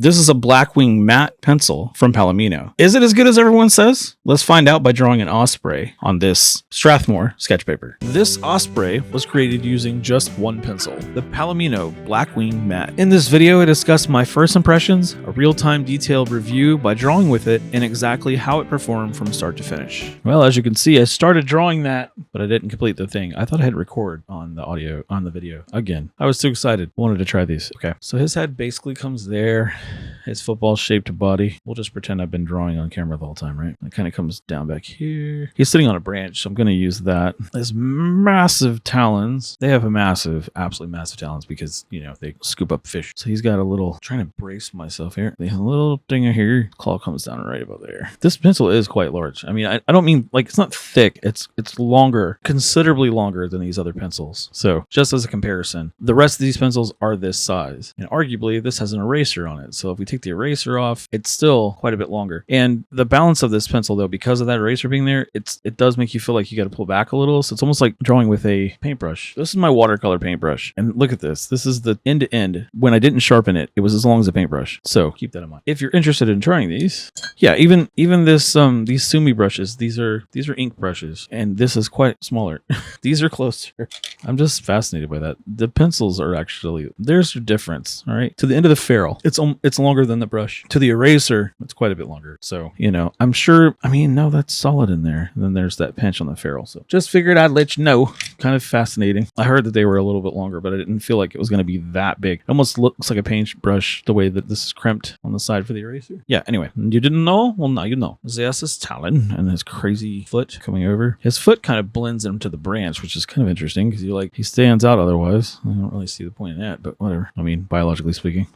This is a Blackwing matte pencil from Palomino. Is it as good as everyone says? Let's find out by drawing an Osprey on this Strathmore sketch paper. This Osprey was created using just one pencil, the Palomino Blackwing matte. In this video, I discussed my first impressions, a real-time detailed review by drawing with it, and exactly how it performed from start to finish. Well, as you can see, I started drawing that, but I didn't complete the thing. I thought I had record on the audio, on the video. Again, I was too excited. I wanted to try these. Okay, so his head basically comes there. His football-shaped body. We'll just pretend I've been drawing on camera the whole time, right? It kind of comes down back here. He's sitting on a branch, so I'm going to use that. His massive talons. They have a massive, absolutely massive talons because, you know, they scoop up fish. So he's got a little, trying to brace myself here. They have a little thing here. Claw comes down right about there. This pencil is quite large. I mean, I don't mean, like, it's not thick. It's longer, considerably longer than these other pencils. So just as a comparison, the rest of these pencils are this size. And arguably, this has an eraser on it. So if we take the eraser off, it's still quite a bit longer. And the balance of this pencil, though, because of that eraser being there, it does make you feel like you got to pull back a little. So it's almost like drawing with a paintbrush. This is my watercolor paintbrush. And look at this. This is the end to end. When I didn't sharpen it, it was as long as a paintbrush. So keep that in mind. If you're interested in trying these, yeah, even this these Sumi brushes, these are ink brushes, and this is quite smaller. These are closer. I'm just fascinated by that. The pencils are actually, there's a difference. All right, to the end of the ferrule, it's longer than the brush. To the eraser, it's quite a bit longer. So, you know, I'm sure, I mean, no, that's solid in there. And then there's that pinch on the ferrule. So just figured I'd let you know. Kind of fascinating. I heard that they were a little bit longer, but I didn't feel like it was going to be that big. It almost looks like a paintbrush the way that this is crimped on the side for the eraser. Yeah, anyway, you didn't know? Well, now you know. There's his talon and his crazy foot coming over. His foot kind of blends into the branch, which is kind of interesting because he stands out otherwise. I don't really see the point in that, but whatever. I mean, biologically speaking.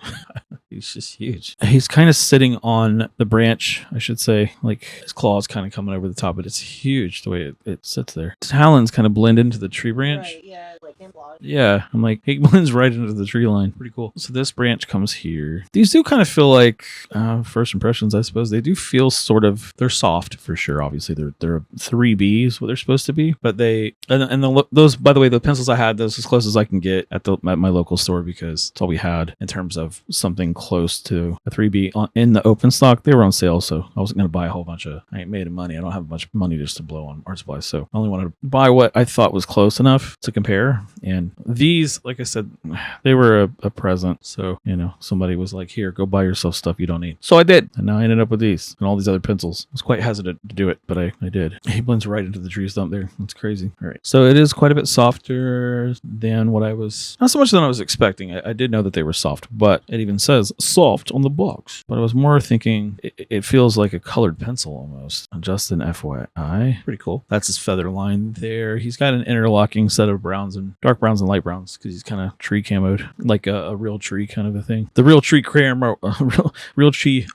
He's just huge. He's kind of sitting on the branch, I should say. Like his claws kind of coming over the top, but it's huge the way it sits there. Talons kind of blend into the tree branch. Right, yeah, like yeah, I'm like, he blends right into the tree line. Pretty cool. So this branch comes here. These do kind of feel like first impressions, I suppose. They do feel sort of, they're soft for sure. Obviously, they're 3Bs, what they're supposed to be. But they, those, by the way, the pencils I had, those as close as I can get at my local store because it's all we had in terms of something close to a 3B in the open stock. They were on sale, so I wasn't going to buy a whole bunch of, I ain't made of money. I don't have much money just to blow on art supplies. So I only wanted to buy what I thought was close enough to compare. And these, like I said, they were a present. So, you know, somebody was like, here, go buy yourself stuff you don't need. So I did. And now I ended up with these and all these other pencils. I was quite hesitant to do it, but I did. He blends right into the tree stump there. That's crazy. All right. So it is quite a bit softer than what I was, not so much than I was expecting. I did know that they were soft, but it even says soft on the box. But I was more thinking it feels like a colored pencil almost. Just an FYI. Pretty cool. That's his feather line there. He's got an interlocking set of browns and dark browns and light browns because he's kind of tree camoed, like a real tree kind of a thing. The real tree camo, real tree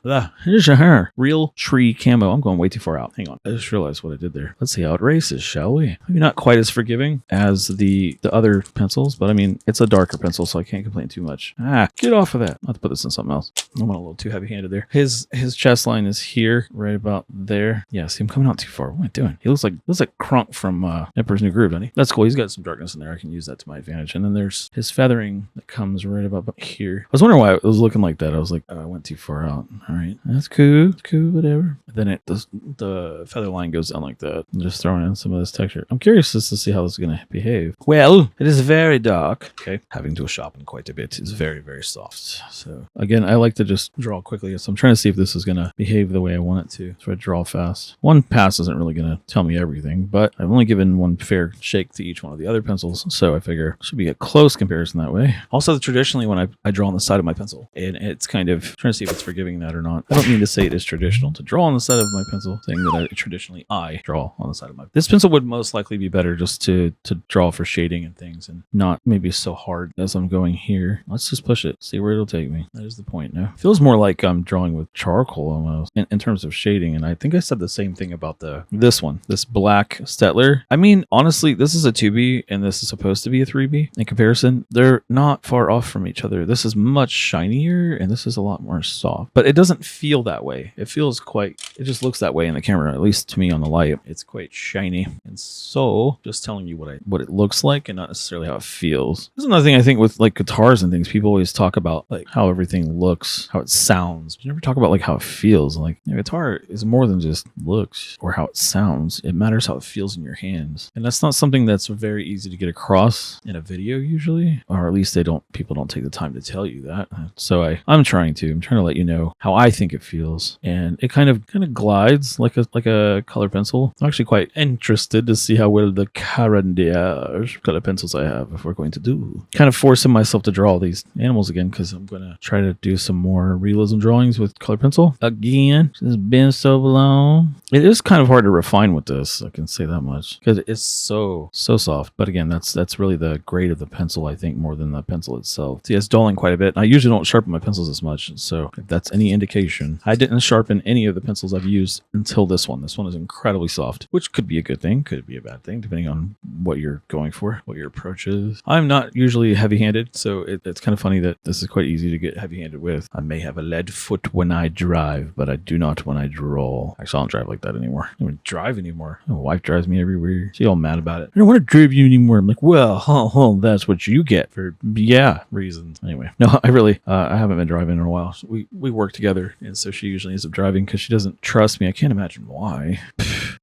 camo. I'm going way too far out. Hang on. I just realized what I did there. Let's see how it races, shall we? Maybe not quite as forgiving as the other pencils, but I mean, it's a darker pencil, so I can't complain too much. Get off of that. I'll have to put this in something else. I went a little too heavy-handed there. His chest line is here, right about there. Yeah, see, I'm coming out too far. What am I doing? He looks like Krunk from Emperor's New Groove, doesn't he? That's cool. He's got some darkness in there. I can use that to my advantage. And then there's his feathering that comes right about here. I was wondering why it was looking like that. I was like, oh, I went too far out. All right, that's cool. It's cool, whatever. Then the feather line goes down like that. I'm just throwing in some of this texture. I'm curious just to see how this is going to behave. Well, it is very dark. Okay, having to sharpen quite a bit. It's very, very soft. So again, I like to just draw quickly. So I'm trying to see if this is going to behave the way I want it to. So I draw fast. One pass isn't really going to tell me everything, but I've only given one fair shake to each one of the other pencils. So I figure it should be a close comparison that way. Also, traditionally, when I draw on the side of my pencil, and it's kind of trying to see if it's forgiving that or not. I don't mean to say it is traditional to draw on the side of my pencil, saying that I draw on the side of my. This pencil would most likely be better just to draw for shading and things, and not maybe so hard as I'm going here. Let's just push it, see where it'll take me. That is the point. No, feels more like I'm drawing with charcoal almost in terms of shading. And I think I said the same thing about this black Stettler. I mean, honestly, this is a 2B and this is supposed to be a 3B. In comparison, they're not far off from each other. This is much shinier and this is a lot more soft, but it doesn't feel that way. It feels quite It just looks that way in the camera, at least to me on the light. It's quite shiny. And so just telling you what it looks like and not necessarily how it feels. This is another thing I think with like guitars and things. People always talk about like how everything looks, how it sounds. But you never talk about like how it feels. Like a guitar is more than just looks or how it sounds. It matters how it feels in your hands. And that's not something that's very easy to get across in a video usually, or at least people don't take the time to tell you that. So I'm trying to let you know how I think it feels, and it kind of glides like a color pencil. I'm actually quite interested to see how well the Carandier color pencils I have if we're going to do. Kind of forcing myself to draw all these animals again because I'm going to try to do some more realism drawings with color pencil again. It's been so long. It is kind of hard to refine with this, I can say that much, because it's so soft. But again, that's really the grade of the pencil, I think, more than the pencil itself. See, it's dulling quite a bit. I usually don't sharpen my pencils as much, so if that's any indication, I didn't sharpen any of the pencils I've used until this one. This one is incredibly soft, which could be a good thing, could be a bad thing, depending on what you're going for, what your approach is. I'm not usually heavy-handed, so it's kind of funny that this is quite easy to get heavy-handed with. I may have a lead foot when I drive, but I do not when I draw. Actually, I don't drive like that anymore. I don't drive anymore. My wife drives me everywhere. She's all mad about it. I don't want to drive you anymore. I'm like, well, that's what you get for reasons. Anyway, no, I really I haven't been driving in a while. So we work together, and so she usually ends up driving because she doesn't trust me. I can't imagine why.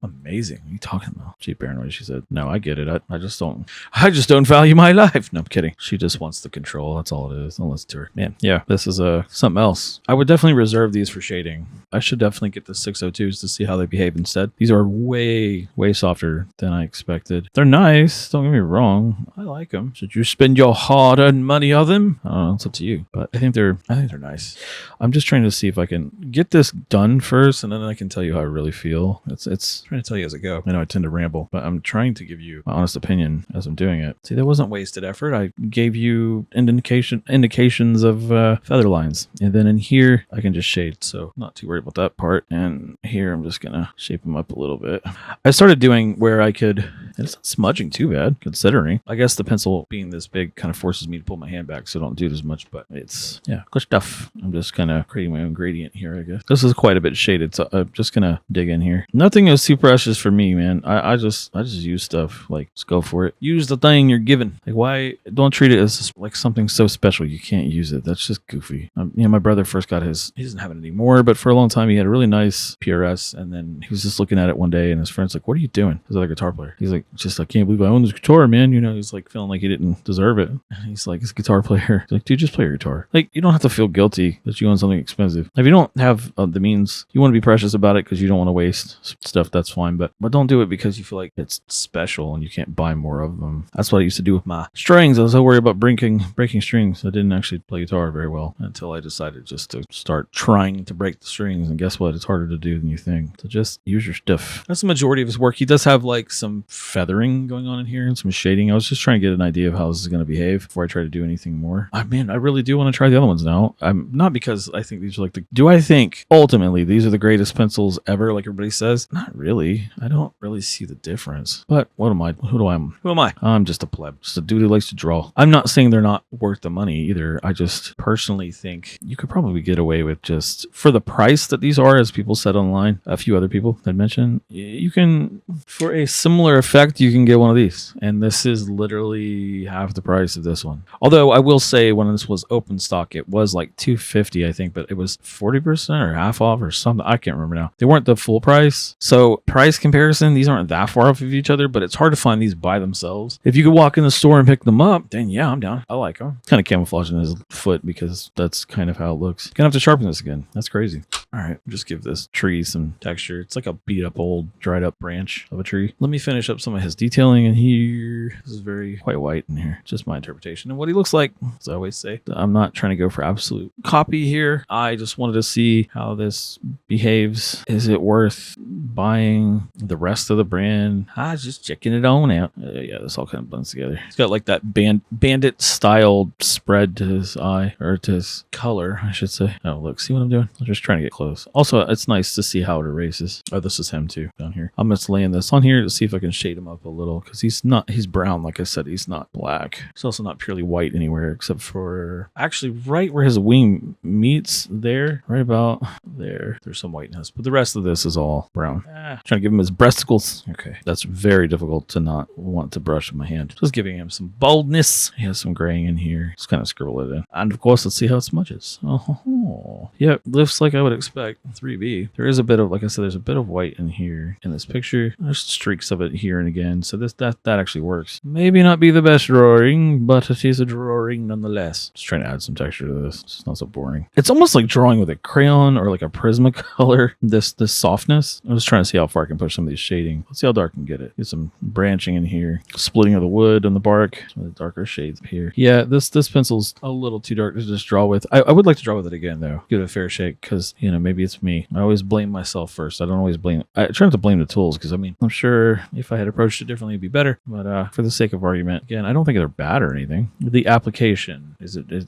Amazing. What are you talking about? She paranoid. She said, no, I get it. I just don't value my life. No, I'm kidding. She just wants the control. That's all it is. Don't listen to her. Man, yeah, this is something else. I would definitely reserve these for shading. I should definitely get the 602s to see how they behave instead. These are way softer than I expected. They're nice. Don't get me wrong. I like them. Should you spend your hard-earned money on them? I don't know. It's up to you. But I think they're nice. I'm just trying to see if I can get this done first, and then I can tell you how I really feel. It's trying to tell you as I go. I know I tend to ramble, but I'm trying to give you my honest opinion as I'm doing it. See, that wasn't wasted effort. I gave you indications of feather lines, and then in here I can just shade, so not too worried about that part. And here I'm just gonna shape them up a little bit. I started doing where I could, and it's not smudging too bad considering. I guess the pencil being this big kind of forces me to pull my hand back so I don't do it as much, but it's good stuff. I'm just kind of creating my own gradient here, I guess. This is quite a bit shaded, so I'm just gonna dig in here. Nothing is super precious for me, man. I just use stuff. Like, just go for it. Use the thing you're given. Like, why don't treat it as like something so special you can't use it? That's just goofy. My brother first got his, he doesn't have it anymore, but for a long time he had a really nice PRS, and then he was just looking at it one day and his friend's like, what are you doing? His other guitar player. He's like, I can't believe I own this guitar, man. He's like feeling like he didn't deserve it. And he's like, this guitar player. He's like, dude, just play your guitar. Like, you don't have to feel guilty that you own something expensive. If you don't have the means, you want to be precious about it because you don't want to waste stuff, that's fine. But don't do it because you feel like it's special and you can't buy more of them. That's what I used to do with my strings. I was so worried about breaking strings. I didn't actually play guitar very well until I decided just to start trying to break the strings. And guess what? It's harder to do than you think. So just use your stuff. That's the majority of his work. He does have like some feathering going on in here and some shading. I was just trying to get an idea of how this is going to behave before I try to do anything more. I really do want to try the other ones now. I'm not because I think these are do I think ultimately these are the greatest pencils ever, like everybody says? Not really. I don't really see the difference. But what am I? Who am I? I'm just a pleb. Just a dude who likes to draw. I'm not saying they're not worth the money either. I just personally think you could probably get away with, just for the price that these are, as people said online, a few other people had mentioned, you can, for a similar effect, you can get one of these. And this is literally half the price of this one. Although I will say when this was open stock, it was like $250, I think, but it was 40% or half off or something. I can't remember now. They weren't the full price. So price comparison, these aren't that far off of each other, but it's hard to find these by themselves. If you could walk in the store and pick them up, then yeah, I'm down. I like them. Kind of camouflaging his foot because that's kind of how it looks. Gonna have to sharpen this again. That's crazy. All right, just give this tree some texture. It's like a beat up old dried up branch of a tree. Let me finish up some of his detailing in here. This is very quite white in here. Just my interpretation of what he looks like, as I always say. I'm not trying to go for absolute copy here. I just wanted to see how this behaves. Is it worth buying the rest of the brand? Just checking it on out. Yeah, this all kind of blends together. It's got like that bandit styled spread to his eye, or to his color, I should say. Oh, look, see what I'm doing? I'm just trying to get close. close. Also, it's nice to see how it erases. Oh, this is him too down here. I'm just laying this on here to see if I can shade him up a little because he's brown. Like I said, he's not black. He's also not purely white anywhere except for actually right where his wing meets there, right about there. There's some whiteness, but the rest of this is all brown. Trying to give him his breasticles. Okay, that's very difficult to not want to brush with my hand. Just giving him some boldness. He has some graying in here. Just kind of scribble it in. And of course, let's see how it smudges. Oh, yeah, lifts like I would expect. 3B. There is a bit of, like I said, there's a bit of white in here in this picture. There's streaks of it here and again. So that actually works. Maybe not be the best drawing, but it is a drawing nonetheless. Just trying to add some texture to this. It's not so boring. It's almost like drawing with a crayon or like a Prismacolor. This softness. I'm just trying to see how far I can push some of these shading. Let's see how dark I can get it. Get some branching in here. Splitting of the wood and the bark. Some of the darker shades here. Yeah, this pencil's a little too dark to just draw with. I would like to draw with it again though. Give it a fair shake because, you know, maybe it's me. I always blame myself first. I don't always blame. I try not to blame the tools because, I mean, I'm sure if I had approached it differently, it'd be better. But for the sake of argument, again, I don't think they're bad or anything. The application,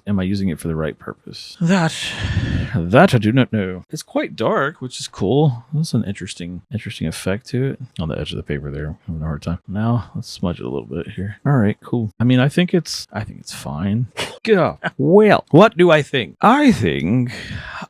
am I using it for the right purpose? That I do not know. It's quite dark, which is cool. That's an interesting effect to it. On the edge of the paper there, I'm having a hard time. Now let's smudge it a little bit here. All right, cool. I mean, I think it's fine. Go. Well, what do I think? I think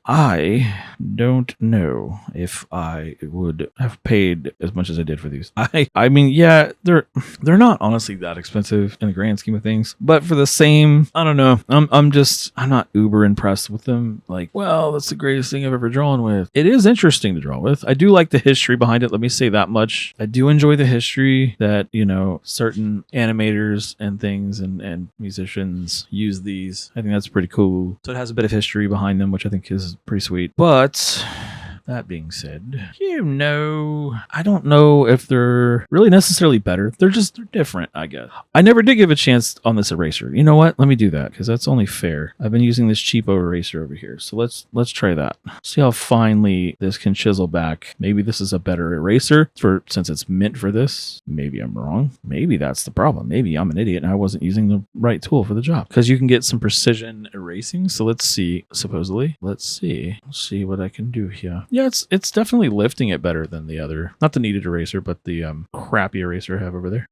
I don't know if I would have paid as much as I did for these. I mean, yeah, they're not honestly that expensive in the grand scheme of things, but for the same, I don't know. I'm not uber impressed with them. Like, well, that's the greatest thing I've ever drawn with. It is interesting to draw with. I do like the history behind it. Let me say that much. I do enjoy the history that, you know, certain animators and things and musicians use these. I think that's pretty cool. So it has a bit of history behind them, which I think is pretty sweet. But that being said, you know, I don't know if they're really necessarily better. They're different, I guess. I never did give a chance on this eraser. You know what? Let me do that because that's only fair. I've been using this cheapo eraser over here. So let's try that. See how finely this can chisel back. Maybe this is a better eraser since it's meant for this. Maybe I'm wrong. Maybe that's the problem. Maybe I'm an idiot and I wasn't using the right tool for the job because you can get some precision erasing. So let's see, supposedly. Let's see what I can do here. Yeah, it's definitely lifting it better than the other. Not the kneaded eraser, but the crappy eraser I have over there.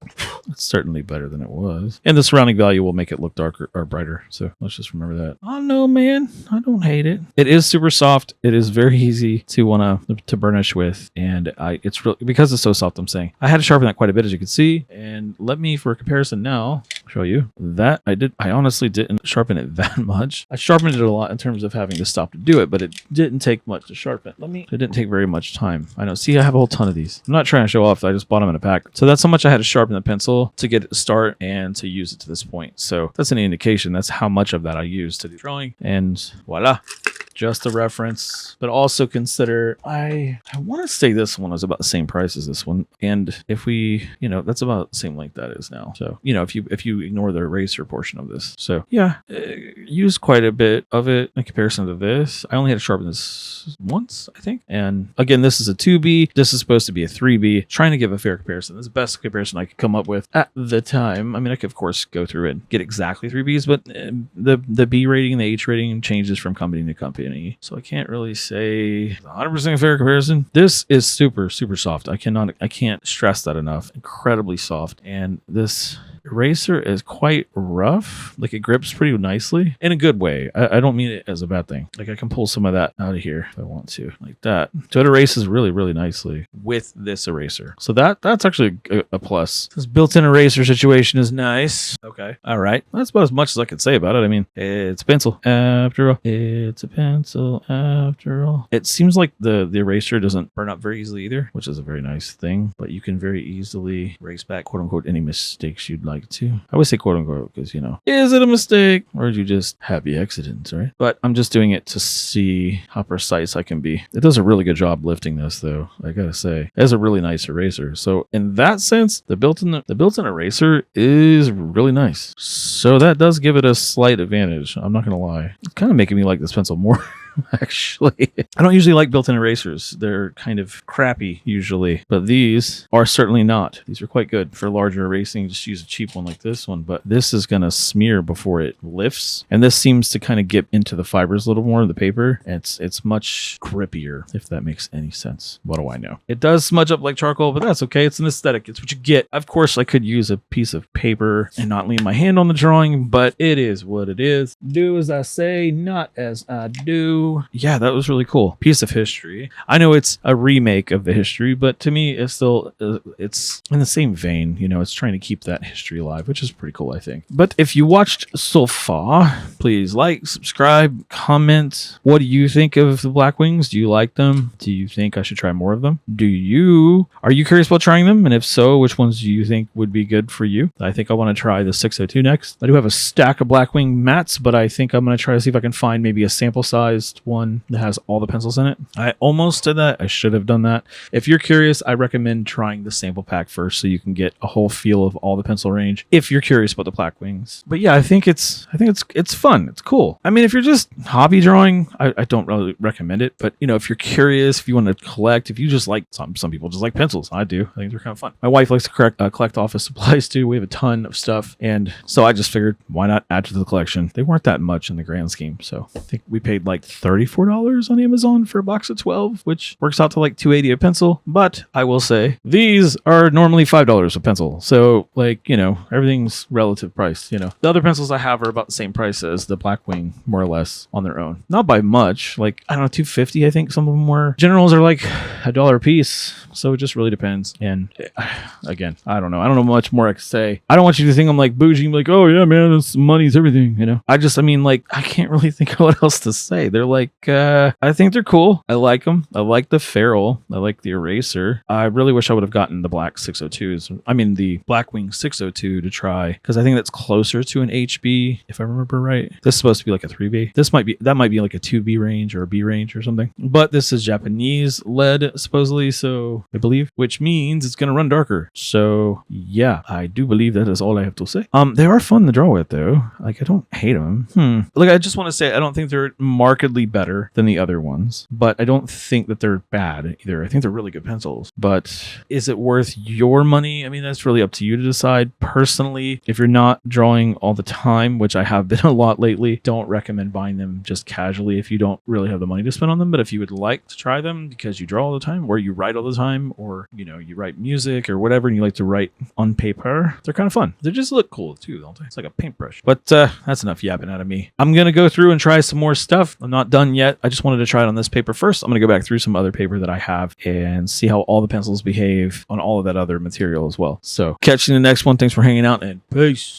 It's certainly better than it was. And the surrounding value will make it look darker or brighter. So let's just remember that. Oh no, man. I don't hate it. It is super soft. It is very easy to burnish with. And it's really, because it's so soft, I'm saying I had to sharpen that quite a bit, as you can see. And let me, for a comparison now, show you that I honestly didn't sharpen it that much. I sharpened it a lot in terms of having to stop to do it, but it didn't take much to sharpen. It didn't take very much time. I know. See, I have a whole ton of these. I'm not trying to show off. I just bought them in a pack. So that's how much I had to sharpen the pencil to get it to start and to use it to this point. So that's an indication. That's how much of that I used to do drawing. And voila. Just a reference, but also consider I want to say this one was about the same price as this one, and if we, you know, that's about the same length that is now. So, you know, if you ignore the eraser portion of this, so yeah, use quite a bit of it in comparison to this. I only had to sharpen this once, I think, and again, this is a 2B. This is supposed to be a 3B. Trying to give a fair comparison. This is the best comparison I could come up with at the time. I mean, I could of course go through and get exactly 3Bs, but the B rating and the H rating changes from company to company. So I can't really say 100% fair comparison. This is super, super soft. I can't stress that enough. Incredibly soft. And this eraser is quite rough. Like, it grips pretty nicely in a good way. I don't mean it as a bad thing. Like, I can pull some of that out of here if I want to, like that. So it erases really, really nicely with this eraser. So that's actually a plus. This built-in eraser situation is nice. Okay. All right. That's about as much as I can say about it. I mean, it's a pencil after all. It's a pencil after all. It seems like the eraser doesn't burn up very easily either, which is a very nice thing, but you can very easily erase back, quote unquote, any mistakes you'd like to. I always say quote unquote because, you know, is it a mistake or did you just happy accidents, right? But I'm just doing it to see how precise I can be. It does a really good job lifting this, though. I gotta say, it's a really nice eraser. So in that sense, the built-in eraser is really nice. So that does give it a slight advantage. I'm not gonna lie. It's kind of making me like this pencil more. actually. I don't usually like built-in erasers. They're kind of crappy usually, but these are certainly not. These are quite good for larger erasing. Just use a cheap one like this one, but this is going to smear before it lifts. And this seems to kind of get into the fibers a little more of the paper. It's much grippier, if that makes any sense. What do I know? It does smudge up like charcoal, but that's okay. It's an aesthetic. It's what you get. Of course, I could use a piece of paper and not lean my hand on the drawing, but it is what it is. Do as I say, not as I do. Yeah, that was really cool. Piece of history. I know it's a remake of the history, but to me, it's still, it's in the same vein. You know, it's trying to keep that history alive, which is pretty cool, I think. But if you watched so far, please like, subscribe, comment. What do you think of the Blackwings? Do you like them? Do you think I should try more of them? Are you curious about trying them? And if so, which ones do you think would be good for you? I think I want to try the 602 next. I do have a stack of Blackwing mats, but I think I'm going to try to see if I can find maybe a sample-sized one that has all the pencils in it. I almost did that. I should have done that. If you're curious, I recommend trying the sample pack first so you can get a whole feel of all the pencil range if you're curious about the Blackwings. But yeah, I think it's fun. It's cool. I mean, if you're just hobby drawing, I don't really recommend it. But you know, if you're curious, if you want to collect, if you just like some people just like pencils. I do. I think they're kind of fun. My wife likes to collect office supplies too. We have a ton of stuff, and so I just figured why not add to the collection. They weren't that much in the grand scheme, so I think we paid like $34 on Amazon for a box of 12, which works out to like $2.80 a pencil. But I will say these are normally $5 a pencil, so like, you know, everything's relative price. You know, the other pencils I have are about the same price as the Blackwing, more or less, on their own. Not by much. Like, I don't know, $2.50. I think some of them were. Generals are like $1 a piece, so it just really depends. And again, I don't know much more I can say. I don't want you to think I'm like bougie, like, oh yeah, man, money's everything, you know. I mean, like, I can't really think of what else to say. They're like, I think they're cool. I like them. I like the ferrule. I like the eraser. I really wish I would have gotten the black 602s. I mean, the Blackwing 602 to try, because I think that's closer to an HB, if I remember right. This is supposed to be like a 3B. That might be like a 2B range or a B range or something. But this is Japanese lead, supposedly, so I believe, which means it's going to run darker. So yeah, I do believe that is all I have to say. They are fun to draw with though. Like, I don't hate them. Like, I just want to say, I don't think they're markedly better than the other ones, but I don't think that they're bad either. I think they're really good pencils, but is it worth your money? I mean, that's really up to you to decide. Personally, if you're not drawing all the time, which I have been a lot lately, don't recommend buying them just casually if you don't really have the money to spend on them. But if you would like to try them because you draw all the time, or you write all the time, or, you know, you write music or whatever, and you like to write on paper, they're kind of fun. They just look cool too, don't they? It's like a paintbrush. But that's enough yapping out of me. I'm going to go through and try some more stuff. I'm not done yet. I just wanted to try it on this paper first. I'm going to go back through some other paper that I have and see how all the pencils behave on all of that other material as well. So catch you in the next one. Thanks for hanging out, and peace.